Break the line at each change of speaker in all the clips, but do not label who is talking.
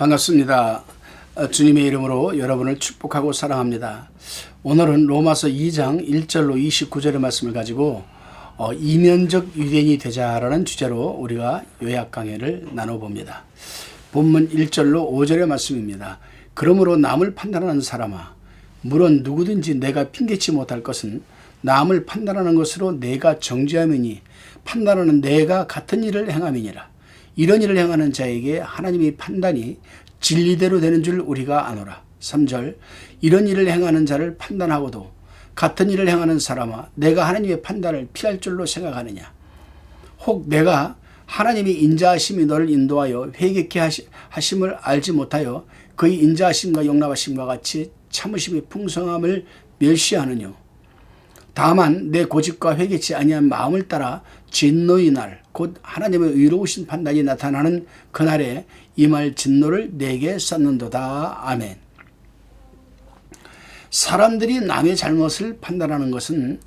반갑습니다. 주님의 이름으로 여러분을 축복하고 사랑합니다. 오늘은 로마서 2장 1절로 29절의 말씀을 가지고 이면적 유대인이 되자라는 주제로 우리가 요약 강해를 나눠봅니다. 본문 1절로 5절의 말씀입니다. 그러므로 남을 판단하는 사람아, 물론 누구든지 내가 핑계치 못할 것은 남을 판단하는 것으로 내가 정죄함이니 판단하는 내가 같은 일을 행함이니라. 이런 일을 행하는 자에게 하나님의 판단이 진리대로 되는 줄 우리가 아노라. 3절 이런 일을 행하는 자를 판단하고도 같은 일을 행하는 사람아, 내가 하나님의 판단을 피할 줄로 생각하느냐. 혹 내가 하나님의 인자하심이 너를 인도하여 회개케 하심을 알지 못하여 그의 인자하심과 용납하심과 같이 참으심의 풍성함을 멸시하느뇨. 다만 내 고집과 회개치 아니한 마음을 따라 진노의 날, 곧 하나님의 의로우신 판단이 나타나는 그날에 임할 진노를 내게 쏟는도다. 아멘. 사람들이 남의 잘못을 판단하는 것은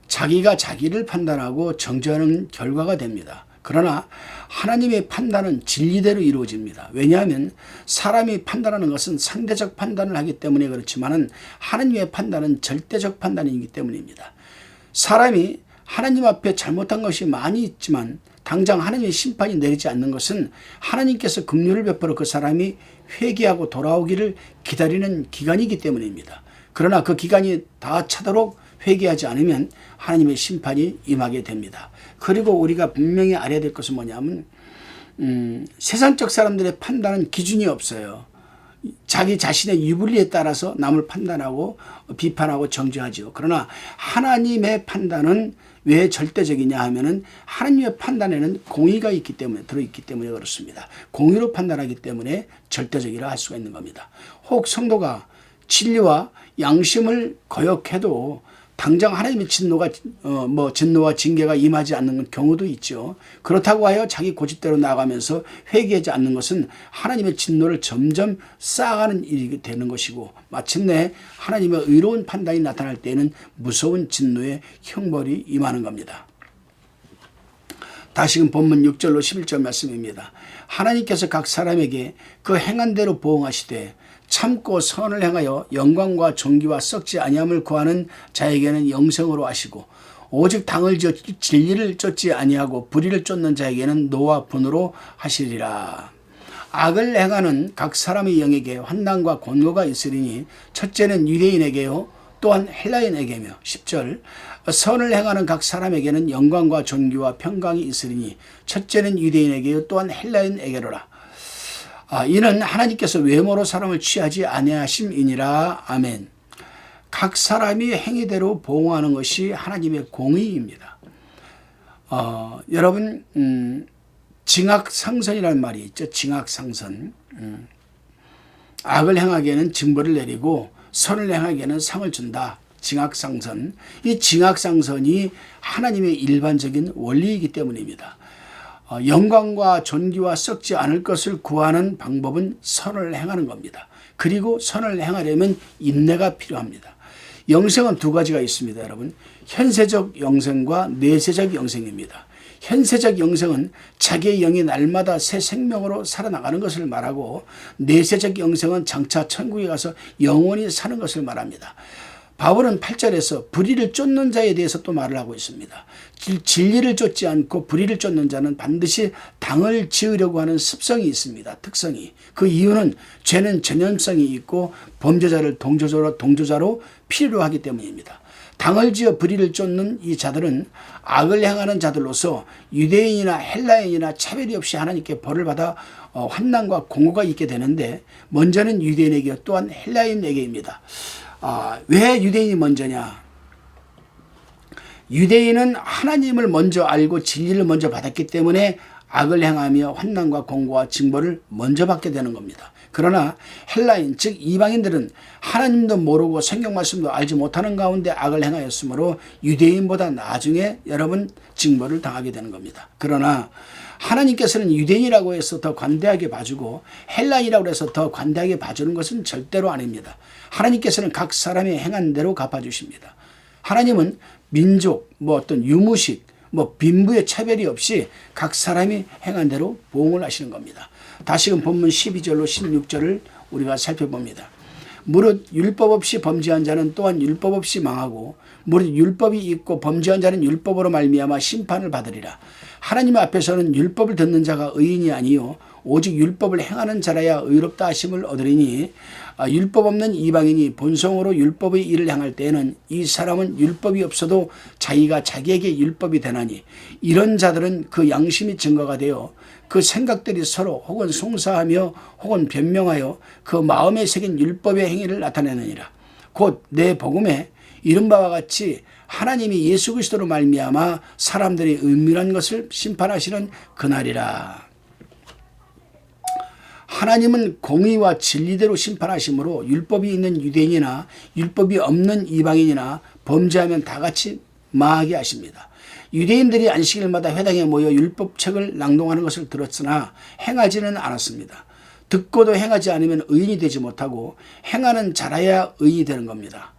자기가 자기를 판단하고 정죄하는 결과가 됩니다. 그러나 하나님의 판단은 진리대로 이루어집니다. 왜냐하면 사람이 판단하는 것은 상대적 판단을 하기 때문에 그렇지만은 하나님의 판단은 절대적 판단이기 때문입니다. 사람이 하나님 앞에 잘못한 것이 많이 있지만 당장 하나님의 심판이 내리지 않는 것은 하나님께서 긍휼을 베풀어 그 사람이 회개하고 돌아오기를 기다리는 기간이기 때문입니다. 그러나 그 기간이 다 차도록 회개하지 않으면 하나님의 심판이 임하게 됩니다. 그리고 우리가 분명히 알아야 될 것은 뭐냐면 세상적 사람들의 판단은 기준이 없어요. 자기 자신의 유불리에 따라서 남을 판단하고 비판하고 정죄하죠. 그러나 하나님의 판단은 왜 절대적이냐 하면은 하나님의 판단에는 공의가 있기 때문에 들어있기 때문에 그렇습니다. 공의로 판단하기 때문에 절대적이라 할 수가 있는 겁니다. 혹 성도가 진리와 양심을 거역해도 당장 하나님의 진노와 징계가 임하지 않는 경우도 있죠. 그렇다고 하여 자기 고집대로 나아가면서 회개하지 않는 것은 하나님의 진노를 점점 쌓아가는 일이 되는 것이고 마침내 하나님의 의로운 판단이 나타날 때에는 무서운 진노의 형벌이 임하는 겁니다. 다시금 본문 6절로 11절 말씀입니다. 하나님께서 각 사람에게 그 행한 대로 보응하시되 참고 선을 행하여 영광과 존귀와 썩지 아니함을 구하는 자에게는 영생으로 하시고 오직 당을 지어 진리를 쫓지 아니하고 불의를 쫓는 자에게는 노와 분으로 하시리라. 악을 행하는 각 사람의 영에게 환난과 곤고가 있으리니 첫째는 유대인에게요 또한 헬라인에게며 10절 선을 행하는 각 사람에게는 영광과 존귀와 평강이 있으리니 첫째는 유대인에게요 또한 헬라인에게로라. 이는 하나님께서 외모로 사람을 취하지 아니하심이니라. 아멘. 각 사람이 행위대로 보응하는 것이 하나님의 공의입니다. 여러분 징악상선이라는 말이 있죠. 징악상선. 악을 행하기에는 징벌을 내리고 선을 행하기에는 상을 준다. 징악상선. 이 징악상선이 하나님의 일반적인 원리이기 때문입니다. 영광과 존귀와 썩지 않을 것을 구하는 방법은 선을 행하는 겁니다. 그리고 선을 행하려면 인내가 필요합니다. 영생은 두 가지가 있습니다, 여러분. 현세적 영생과 내세적 영생입니다. 현세적 영생은 자기의 영이 날마다 새 생명으로 살아나가는 것을 말하고 내세적 영생은 장차 천국에 가서 영원히 사는 것을 말합니다. 바울은 8절에서 불의를 쫓는 자에 대해서 또 말을 하고 있습니다. 진리를 쫓지 않고 불의를 쫓는 자는 반드시 당을 지으려고 하는 습성이 있습니다. 특성이. 그 이유는 죄는 전염성이 있고 범죄자를 동조자로 필요로 하기 때문입니다. 당을 지어 불의를 쫓는 이 자들은 악을 행하는 자들로서 유대인이나 헬라인이나 차별이 없이 하나님께 벌을 받아 환난과 공고가 있게 되는데 먼저는 유대인에게 또한 헬라인에게입니다. 왜 유대인이 먼저냐? 유대인은 하나님을 먼저 알고 진리를 먼저 받았기 때문에 악을 행하며 환난과 공고와 징벌을 먼저 받게 되는 겁니다. 그러나 헬라인 즉 이방인들은 하나님도 모르고 성경 말씀도 알지 못하는 가운데 악을 행하였으므로 유대인보다 나중에 여러분 징벌을 당하게 되는 겁니다. 그러나 하나님께서는 유대인이라고 해서 더 관대하게 봐주고 헬라인이라고 해서 더 관대하게 봐주는 것은 절대로 아닙니다. 하나님께서는 각 사람의 행한 대로 갚아주십니다. 하나님은 민족, 어떤 유무식, 뭐 빈부의 차별이 없이 각 사람이 행한 대로 보응을 하시는 겁니다. 다시금 본문 12절로 16절을 우리가 살펴봅니다. 무릇 율법 없이 범죄한 자는 또한 율법 없이 망하고 무릇 율법이 있고 범죄한 자는 율법으로 말미암아 심판을 받으리라. 하나님 앞에서는 율법을 듣는 자가 의인이 아니요 오직 율법을 행하는 자라야 의롭다 하심을 얻으리니 율법 없는 이방인이 본성으로 율법의 일을 행할 때에는 이 사람은 율법이 없어도 자기가 자기에게 율법이 되나니 이런 자들은 그 양심이 증거가 되어 그 생각들이 서로 혹은 송사하며 혹은 변명하여 그 마음에 새긴 율법의 행위를 나타내느니라. 곧 내 복음에 이른 바와 같이 하나님이 예수 그리스도로 말미암아 사람들이 은밀한 것을 심판하시는 그날이라. 하나님은 공의와 진리대로 심판하심으로 율법이 있는 유대인이나 율법이 없는 이방인이나 범죄하면 다 같이 망하게 하십니다. 유대인들이 안식일마다 회당에 모여 율법책을 낭독하는 것을 들었으나 행하지는 않았습니다. 듣고도 행하지 않으면 의인이 되지 못하고 행하는 자라야 의인이 되는 겁니다.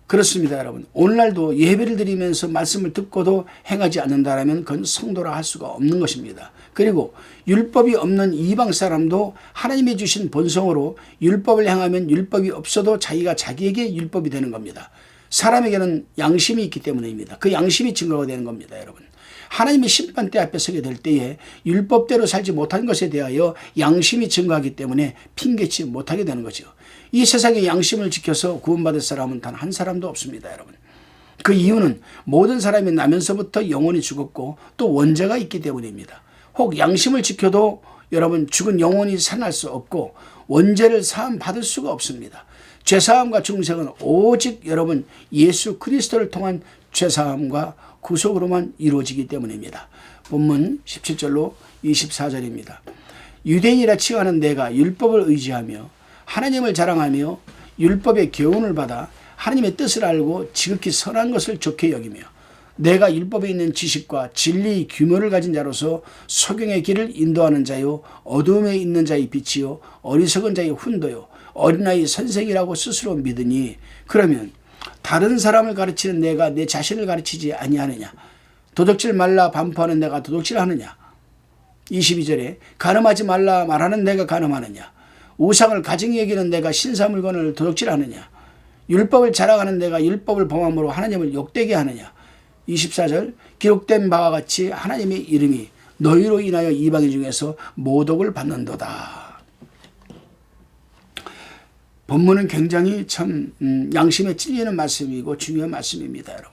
그렇습니다, 여러분. 오늘날도 예배를 드리면서 말씀을 듣고도 행하지 않는다면 그건 성도라 할 수가 없는 것입니다. 그리고 율법이 없는 이방 사람도 하나님이 주신 본성으로 율법을 행하면 율법이 없어도 자기가 자기에게 율법이 되는 겁니다. 사람에게는 양심이 있기 때문입니다. 그 양심이 증거가 되는 겁니다, 여러분. 하나님의 심판대 앞에 서게 될 때에 율법대로 살지 못한 것에 대하여 양심이 증거하기 때문에 핑계치 못하게 되는 거죠. 이 세상의 양심을 지켜서 구원받을 사람은 단 한 사람도 없습니다, 여러분. 그 이유는 모든 사람이 나면서부터 영혼이 죽었고 또 원죄가 있기 때문입니다. 혹 양심을 지켜도 여러분 죽은 영혼이 살아날 수 없고 원죄를 사함 받을 수가 없습니다. 죄사함과 중생은 오직 여러분 예수 그리스도를 통한 죄사함과 구속으로만 이루어지기 때문입니다. 본문 17절로 24절입니다. 유대인이라 칭하는 내가 율법을 의지하며 하나님을 자랑하며 율법의 교훈을 받아 하나님의 뜻을 알고 지극히 선한 것을 좋게 여기며 내가 율법에 있는 지식과 진리의 규모를 가진 자로서 소경의 길을 인도하는 자요 어두움에 있는 자의 빛이요 어리석은 자의 훈도요 어린아이 선생이라고 스스로 믿으니 그러면 다른 사람을 가르치는 내가 내 자신을 가르치지 아니하느냐. 도둑질 말라 반포하는 내가 도둑질하느냐. 22절에 간음하지 말라 말하는 내가 간음하느냐. 우상을 가증히 여기는 내가 신사물건을 도둑질하느냐. 율법을 자랑하는 내가 율법을 범함으로 하나님을 욕되게 하느냐. 24절 기록된 바와 같이 하나님의 이름이 너희로 인하여 이방인 중에서 모독을 받는도다. 본문은 굉장히 참 양심에 찔리는 말씀이고 중요한 말씀입니다, 여러분.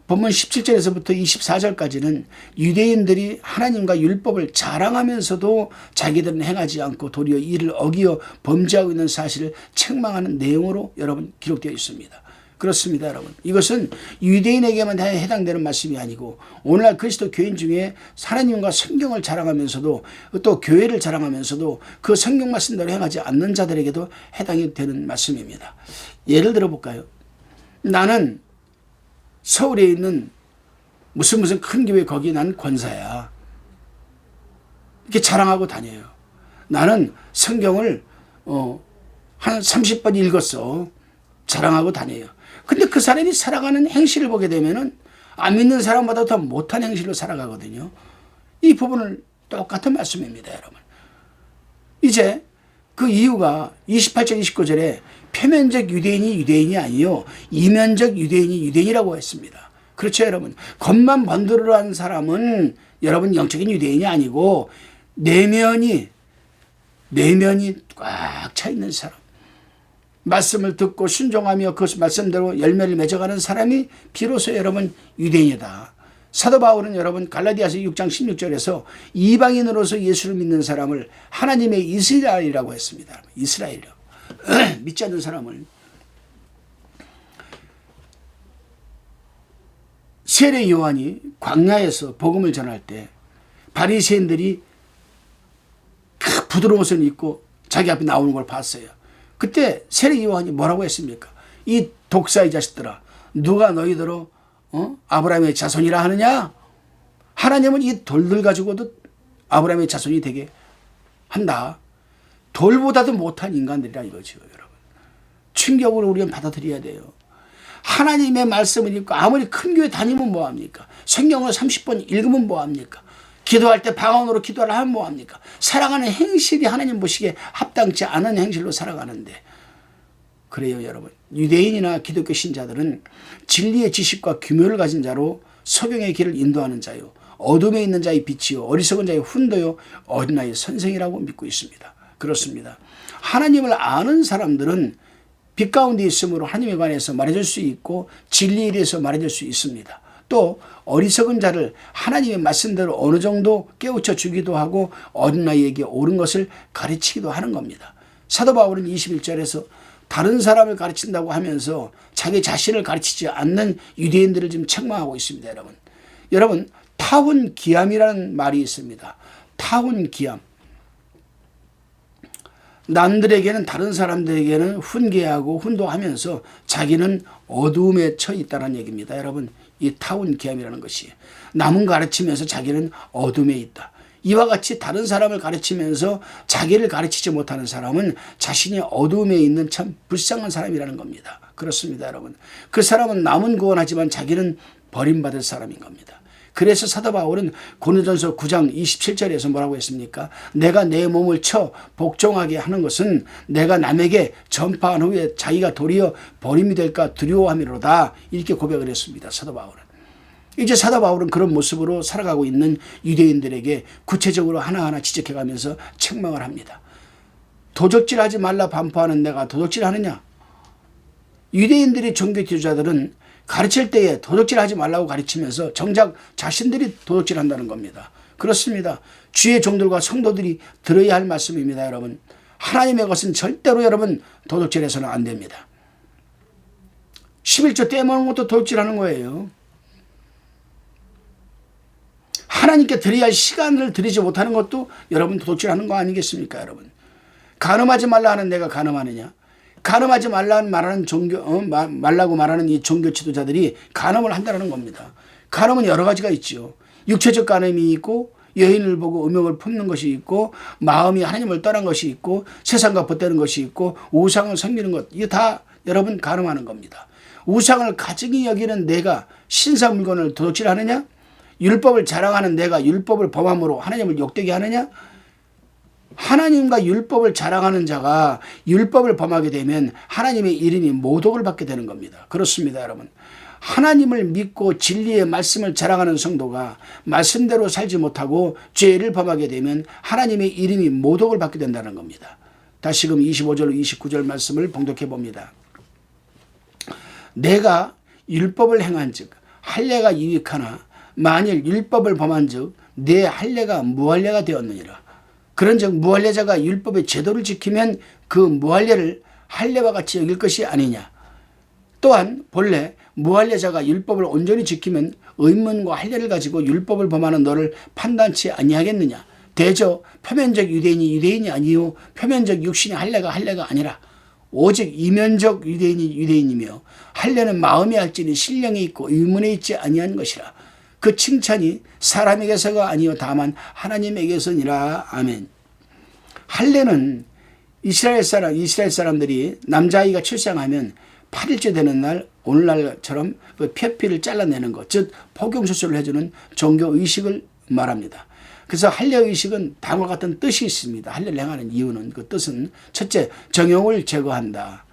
본문 17절에서부터 24절까지는 유대인들이 하나님과 율법을 자랑하면서도 자기들은 행하지 않고 도리어 이를 어기어 범죄하고 있는 사실을 책망하는 내용으로 여러분 기록되어 있습니다. 그렇습니다, 여러분. 이것은 유대인에게만 해당되는 말씀이 아니고 오늘날 그리스도 교인 중에 하나님과 성경을 자랑하면서도 또 교회를 자랑하면서도 그 성경 말씀대로 행하지 않는 자들에게도 해당이 되는 말씀입니다. 예를 들어 볼까요? 나는 서울에 있는 무슨 큰 교회 거기 난 권사야. 이렇게 자랑하고 다녀요. 나는 성경을 한 30번 읽었어. 자랑하고 다녀요. 근데 그 사람이 살아가는 행실을 보게 되면은 안 믿는 사람보다 더 못한 행실로 살아가거든요. 이 부분을 똑같은 말씀입니다, 여러분. 이제 그 이유가 28절 29절에 표면적 유대인이 유대인이 아니요 이면적 유대인이 유대인이라고 했습니다. 그렇죠, 여러분. 겉만 번들어한 사람은 여러분 영적인 유대인이 아니고 내면이 꽉 차 있는 사람. 말씀을 듣고 순종하며 그 말씀대로 열매를 맺어가는 사람이 비로소 여러분 유대인이다. 사도 바울은 여러분 갈라디아서 6장 16절에서 이방인으로서 예수를 믿는 사람을 하나님의 이스라엘이라고 했습니다. 이스라엘이요. 믿지 않는 사람을. 세례 요한이 광야에서 복음을 전할 때 바리새인들이 부드러운 옷을 입고 자기 앞에 나오는 걸 봤어요. 그때 세례 요한이 뭐라고 했습니까? 이 독사의 자식들아, 누가 너희들로 아브라함의 자손이라 하느냐? 하나님은 이 돌들 가지고도 아브라함의 자손이 되게 한다. 돌보다도 못한 인간들이라 이거죠, 여러분. 충격으로 우리는 받아들여야 돼요. 하나님의 말씀을 읽고 아무리 큰 교회 다니면 뭐합니까? 성경을 30번 읽으면 뭐합니까? 기도할 때 방언으로 기도를 하면 뭐합니까? 살아가는 행실이 하나님 보시기에 합당치 않은 행실로 살아가는데, 그래요 여러분. 유대인이나 기독교 신자들은 진리의 지식과 규모를 가진 자로 소경의 길을 인도하는 자요, 어둠에 있는 자의 빛이요, 어리석은 자의 훈도요, 어린 나의 선생이라고 믿고 있습니다. 그렇습니다. 하나님을 아는 사람들은 빛 가운데 있으므로 하나님에 관해서 말해줄 수 있고 진리에 대해서 말해줄 수 있습니다. 또 어리석은 자를 하나님의 말씀대로 어느 정도 깨우쳐 주기도 하고 어린 나이에게 옳은 것을 가르치기도 하는 겁니다. 사도 바울은 21절에서 다른 사람을 가르친다고 하면서 자기 자신을 가르치지 않는 유대인들을 지금 책망하고 있습니다. 여러분 타훈기함이라는 말이 있습니다. 타훈기함. 남들에게는, 다른 사람들에게는 훈계하고 훈도하면서 자기는 어두움에 처해 있다는 얘기입니다. 여러분, 이 타훈기함이라는 것이 남은 가르치면서 자기는 어둠에 있다. 이와 같이 다른 사람을 가르치면서 자기를 가르치지 못하는 사람은 자신이 어둠에 있는 참 불쌍한 사람이라는 겁니다. 그렇습니다, 여러분. 그 사람은 남은 구원하지만 자기는 버림받을 사람인 겁니다. 그래서 사도 바울은 고린도전서 9장 27절에서 뭐라고 했습니까? 내가 내 몸을 쳐 복종하게 하는 것은 내가 남에게 전파한 후에 자기가 도리어 버림이 될까 두려워함이로다. 이렇게 고백을 했습니다. 사도 바울은. 이제 사도 바울은 그런 모습으로 살아가고 있는 유대인들에게 구체적으로 하나하나 지적해가면서 책망을 합니다. 도적질하지 말라 반포하는 내가 도적질하느냐? 유대인들의 종교 지도자들은 가르칠 때에 도둑질하지 말라고 가르치면서 정작 자신들이 도둑질한다는 겁니다. 그렇습니다. 주의 종들과 성도들이 들어야 할 말씀입니다. 여러분, 하나님의 것은 절대로 여러분 도둑질해서는 안 됩니다. 11조 떼먹는 것도 도둑질하는 거예요. 하나님께 드려야 할 시간을 드리지 못하는 것도 여러분 도둑질하는 거 아니겠습니까? 여러분, 간음하지 말라 하는 내가 간음하느냐? 간음하지 말라고 말하는 이 종교 지도자들이 간음을 한다는 겁니다. 간음은 여러 가지가 있죠. 육체적 간음이 있고, 여인을 보고 음욕을 품는 것이 있고, 마음이 하나님을 떠난 것이 있고, 세상과 벗대는 것이 있고, 우상을 섬기는 것, 이게 다 여러분 간음하는 겁니다. 우상을 가증히 여기는 내가 신사 물건을 도둑질하느냐? 율법을 자랑하는 내가 율법을 범함으로 하나님을 욕되게 하느냐? 하나님과 율법을 자랑하는 자가 율법을 범하게 되면 하나님의 이름이 모독을 받게 되는 겁니다. 그렇습니다, 여러분. 하나님을 믿고 진리의 말씀을 자랑하는 성도가 말씀대로 살지 못하고 죄를 범하게 되면 하나님의 이름이 모독을 받게 된다는 겁니다. 다시금 25절 29절 말씀을 봉독해 봅니다. 내가 율법을 행한 즉 할례가 유익하나 만일 율법을 범한 즉 내 할례가 무할례가 되었느니라. 그런즉 무할례자가 율법의 제도를 지키면 그 무할례를 할례와 같이 여길 것이 아니냐. 또한 본래 무할례자가 율법을 온전히 지키면 의문과 할례를 가지고 율법을 범하는 너를 판단치 아니하겠느냐. 대저 표면적 유대인이 유대인이 아니요 표면적 육신의 할례가 아니라 오직 이면적 유대인이 유대인이며 할례는 마음에 할지니 신령에 있고 의문에 있지 아니한 것이라. 그 칭찬이 사람에게서가 아니요 다만 하나님에게서니라. 아멘. 할례는 이스라엘 사람들이 남자아이가 출생하면 8일째 되는 날, 오늘날처럼 그 폐피를 잘라내는 것, 즉 포경수술을 해주는 종교 의식을 말합니다. 그래서 할례 의식은 다음과 같은 뜻이 있습니다. 할례를 행하는 이유는, 그 뜻은 첫째, 정욕을 제거한다.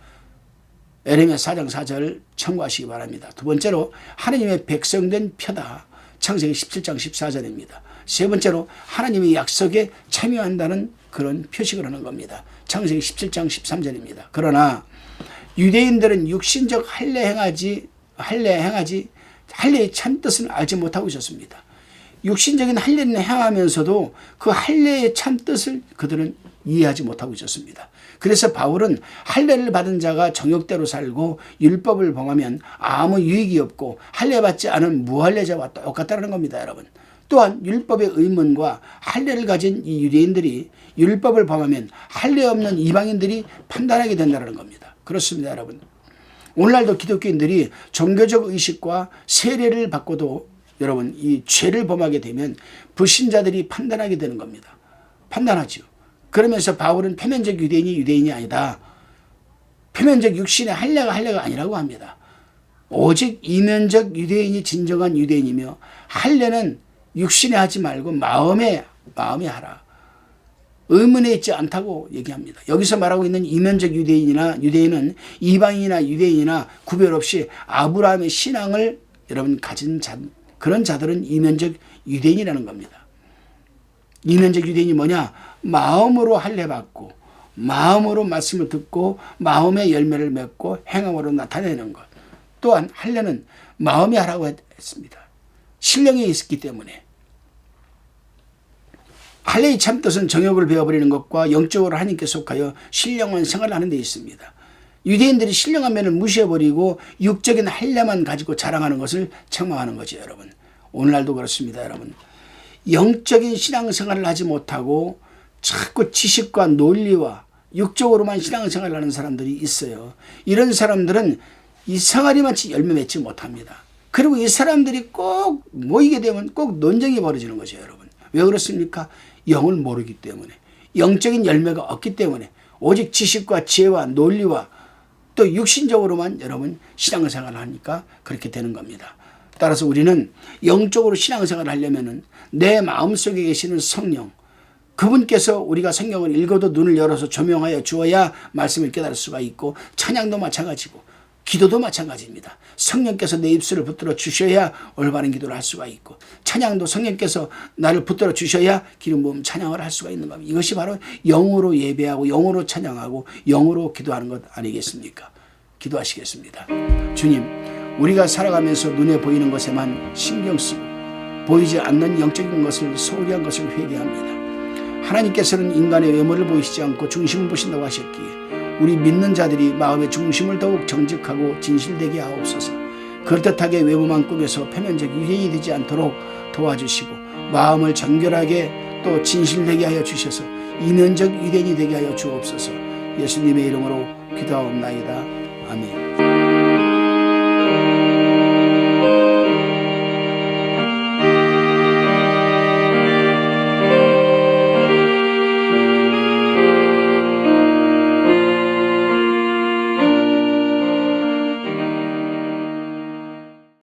에레미야 4장 4절 참고하시기 바랍니다. 두 번째로 하나님의 백성된 표다. 창세기 17장 14절입니다. 세 번째로 하나님의 약속에 참여한다는 그런 표식을 하는 겁니다. 창세기 17장 13절입니다. 그러나 유대인들은 육신적 할례의 참 뜻을 알지 못하고 있었습니다. 육신적인 할례는 행하면서도 그 할례의 참 뜻을 그들은 이해하지 못하고 있었습니다. 그래서 바울은 할례를 받은 자가 정욕대로 살고 율법을 범하면 아무 유익이 없고 할례 받지 않은 무할례자와 똑같다는 겁니다, 여러분. 또한 율법의 의문과 할례를 가진 이 유대인들이 율법을 범하면 할례 없는 이방인들이 판단하게 된다는 겁니다. 그렇습니다, 여러분. 오늘날도 기독교인들이 종교적 의식과 세례를 받고도 여러분 이 죄를 범하게 되면 불신자들이 판단하게 되는 겁니다. 판단하죠. 그러면서 바울은 표면적 유대인이 아니다. 표면적 육신의 할례가 아니라고 합니다. 오직 이면적 유대인이 진정한 유대인이며 할례는 육신에 하지 말고 마음에 하라. 의문에 있지 않다고 얘기합니다. 여기서 말하고 있는 이면적 유대인은 이방인이나 유대인이나 구별 없이 아브라함의 신앙을 여러분 가진 그런 자들은 이면적 유대인이라는 겁니다. 이면적 유대인이 뭐냐? 마음으로 할례 받고 마음으로 말씀을 듣고 마음의 열매를 맺고 행함으로 나타내는 것. 또한 할례는 마음에 하라고 했습니다. 신령에 있었기 때문에. 할례의 참뜻은 정욕을 베어버리는 것과 영적으로 하나님께 속하여 신령한 생활을 하는 데 있습니다. 유대인들이 신령한 면을 무시해버리고 육적인 할례만 가지고 자랑하는 것을 책망하는 거죠, 여러분. 오늘날도 그렇습니다, 여러분. 영적인 신앙생활을 하지 못하고 자꾸 지식과 논리와 육적으로만 신앙생활을 하는 사람들이 있어요. 이런 사람들은 이 생활이만치 열매 맺지 못합니다. 그리고 이 사람들이 꼭 모이게 되면 꼭 논쟁이 벌어지는 거죠, 여러분. 왜 그렇습니까? 영을 모르기 때문에, 영적인 열매가 없기 때문에, 오직 지식과 지혜와 논리와 또 육신적으로만 여러분 신앙생활을 하니까 그렇게 되는 겁니다. 따라서 우리는 영적으로 신앙생활을 하려면은 내 마음속에 계시는 성령, 그분께서 우리가 성경을 읽어도 눈을 열어서 조명하여 주어야 말씀을 깨달을 수가 있고, 찬양도 마찬가지고 기도도 마찬가지입니다. 성령께서 내 입술을 붙들어 주셔야 올바른 기도를 할 수가 있고, 찬양도 성령께서 나를 붙들어 주셔야 기름 부음 찬양을 할 수가 있는 겁니다. 이것이 바로 영으로 예배하고 영으로 찬양하고 영으로 기도하는 것 아니겠습니까? 기도하시겠습니다. 주님, 우리가 살아가면서 눈에 보이는 것에만 신경 쓰고 보이지 않는 영적인 것을 소홀히 한 것을 회개합니다. 하나님께서는 인간의 외모를 보이시지 않고 중심을 보신다고 하셨기에 우리 믿는 자들이 마음의 중심을 더욱 정직하고 진실되게 하옵소서. 그럴듯하게 외모만 꾸며서 표면적 유대인이 되지 않도록 도와주시고, 마음을 정결하게 또 진실되게 하여 주셔서 이면적 유대인이 되게 하여 주옵소서. 예수님의 이름으로 기도하옵나이다. 아멘.